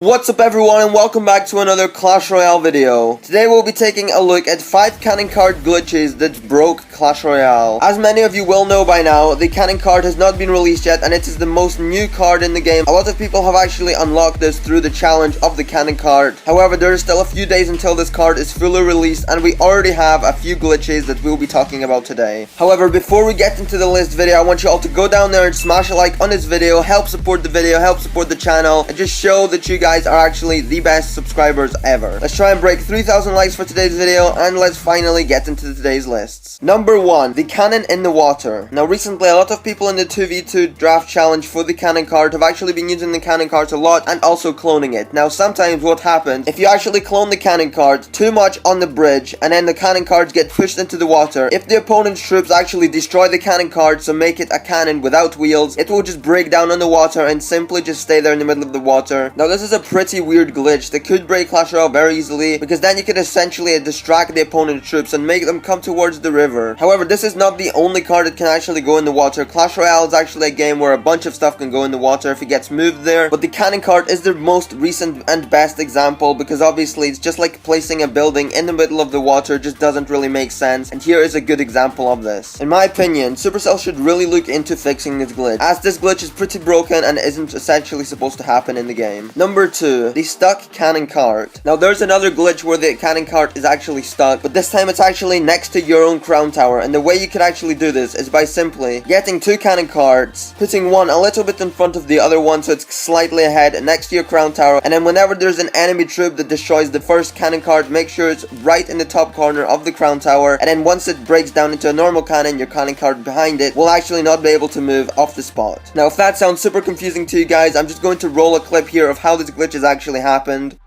What's up everyone and welcome back to another Clash Royale video. Today we'll be taking a look at 5 cannon card glitches that broke Clash Royale. As many of you will know by now, the cannon card has not been released yet and it is the most new card in the game. A lot of people have actually unlocked this through the challenge of the cannon card. However, there is still a few days until this card is fully released and we already have a few glitches that we'll be talking about today. However, before we get into the list video, I want you all to go down there and smash a like on this video, help support the video, help support the channel, and just show that you guys are actually the best subscribers ever. Let's try and break 3,000 likes for today's video, and let's finally get into today's lists. Number 1, the cannon in the water. Now recently a lot of people in the 2v2 draft challenge for the cannon card have actually been using the cannon cards a lot and also cloning it. Now sometimes what happens, if you actually clone the cannon card too much on the bridge and then the cannon cards get pushed into the water, if the opponent's troops actually destroy the cannon card, so make it a cannon without wheels, it will just break down on the water and simply just stay there in the middle of the water. Now this is a pretty weird glitch that could break Clash Royale very easily, because then you could essentially distract the opponent's troops and make them come towards the river. However, this is not the only card that can actually go in the water. Clash Royale is actually a game where a bunch of stuff can go in the water if it gets moved there, but the cannon card is the most recent and best example, because obviously it's just like placing a building in the middle of the water, just doesn't really make sense, and here is a good example of this. In my opinion, Supercell should really look into fixing this glitch, as this glitch is pretty broken and isn't essentially supposed to happen in the game. Number 2, the stuck cannon card. Now there's another glitch where the cannon card is actually stuck, but this time it's actually next to your own crown tower, and the way you could actually do this is by simply getting 2 cannon cards, putting one a little bit in front of the other one so it's slightly ahead next to your crown tower, and then whenever there's an enemy troop that destroys the first cannon card, make sure it's right in the top corner of the crown tower, and then once it breaks down into a normal cannon, your cannon card behind it will actually not be able to move off the spot. Now if that sounds super confusing to you guys, I'm just going to roll a clip here of how this glitch has actually happened.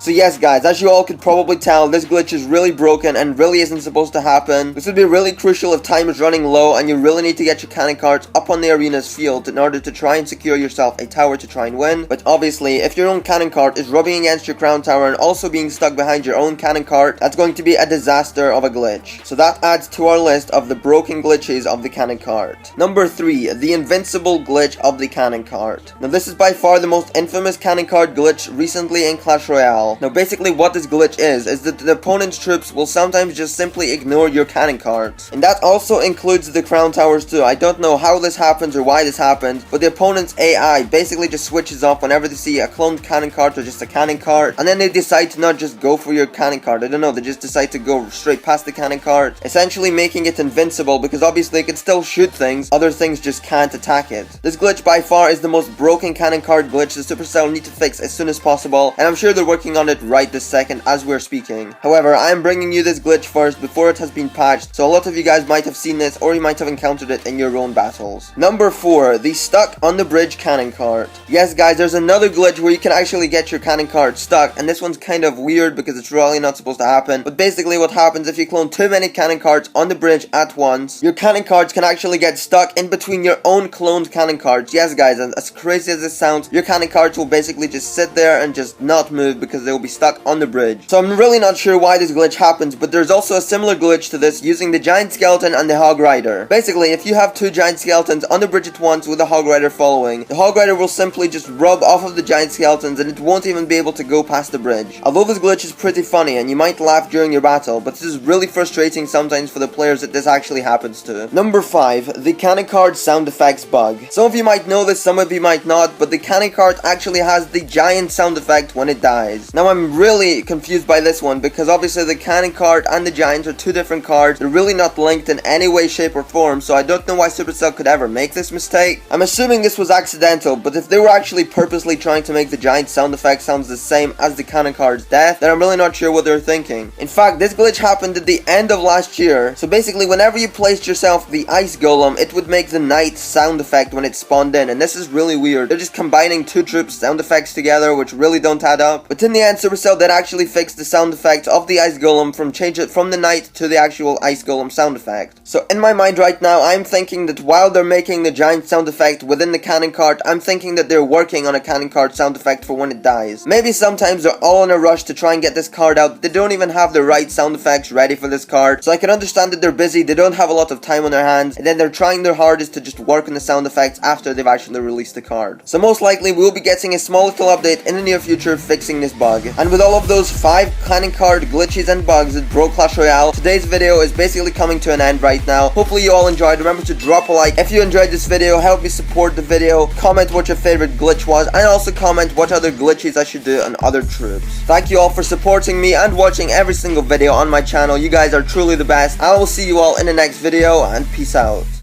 So yes guys, as you all could probably tell, this glitch is really broken and really isn't supposed to happen. This would be really crucial if time is running low and you really need to get your cannon cards up on the arena's field in order to try and secure yourself a tower to try and win. But obviously, if your own cannon card is rubbing against your crown tower and also being stuck behind your own cannon card, that's going to be a disaster of a glitch. So that adds to our list of the broken glitches of the cannon card. Number 3, the Invincible glitch of the cannon card. Now this is by far the most infamous cannon card glitch recently in Clash Royale. Now basically what this glitch is that the opponent's troops will sometimes just simply ignore your cannon cards. And that also includes the crown towers too. I don't know how this happens or why this happens, but the opponent's AI basically just switches off whenever they see a cloned cannon card or just a cannon card, and then they decide to not just go for your cannon card. I don't know, they just decide to go straight past the cannon card, essentially making it invincible, because obviously it can still shoot things, other things just can't attack it. This glitch by far is the most broken cannon card glitch that Supercell need to fix as soon as possible, and I'm sure they're working on it right this second as we're speaking. However, I am bringing you this glitch first before it has been patched, so a lot of you guys might have seen this or you might have encountered it in your own battles. Number 4, the stuck on the bridge cannon card. Yes guys, there's another glitch where you can actually get your cannon card stuck, and this one's kind of weird because it's really not supposed to happen, but basically what happens if you clone too many cannon cards on the bridge at once, your cannon cards can actually get stuck in between your own cloned cannon cards. Yes guys, and as crazy as this sounds, your cannon cards will basically just sit there and just not move because they will be stuck on the bridge. So I'm really not sure why this glitch happens, but there's also a similar glitch to this using the giant skeleton and the hog rider. Basically, if you have 2 giant skeletons on the bridge at once with the hog rider following, the hog rider will simply just rub off of the giant skeletons and it won't even be able to go past the bridge. Although this glitch is pretty funny and you might laugh during your battle, but this is really frustrating sometimes for the players that this actually happens to. Number 5, the cannon card sound effects bug. Some of you might know this, some of you might not, but the cannon card actually has the giant sound effect when it dies. Now I'm really confused by this one, because obviously the cannon card and the giant are 2 different cards. They're really not linked in any way, shape or form, so I don't know why Supercell could ever make this mistake. I'm assuming this was accidental, but if they were actually purposely trying to make the giant sound effect sounds the same as the cannon card's death, then I'm really not sure what they're thinking. In fact, this glitch happened at the end of last year, so basically whenever you placed yourself the ice golem, it would make the knight sound effect when it spawned in, and this is really weird. They're just combining 2 troops sound effects together, which really don't add up. But in the end, Supercell did actually fix the sound effect of the Ice Golem from change it from the Knight to the actual Ice Golem sound effect. So in my mind right now, I'm thinking that while they're making the giant sound effect within the cannon cart, I'm thinking that they're working on a cannon cart sound effect for when it dies. Maybe sometimes they're all in a rush to try and get this card out. They don't even have the right sound effects ready for this card. So I can understand that they're busy, they don't have a lot of time on their hands, and then they're trying their hardest to just work on the sound effects after they've actually released the card. So most likely we'll be getting a small little update in the near future fixing this bug. And with all of those 5 cannon card glitches and bugs that broke Clash Royale, today's video is basically coming to an end right now. Hopefully you all enjoyed. Remember to drop a like if you enjoyed this video, help me support the video, comment what your favorite glitch was, and also comment what other glitches I should do on other troops. Thank you all for supporting me and watching every single video on my channel. You guys are truly the best. I will see you all in the next video, and peace out.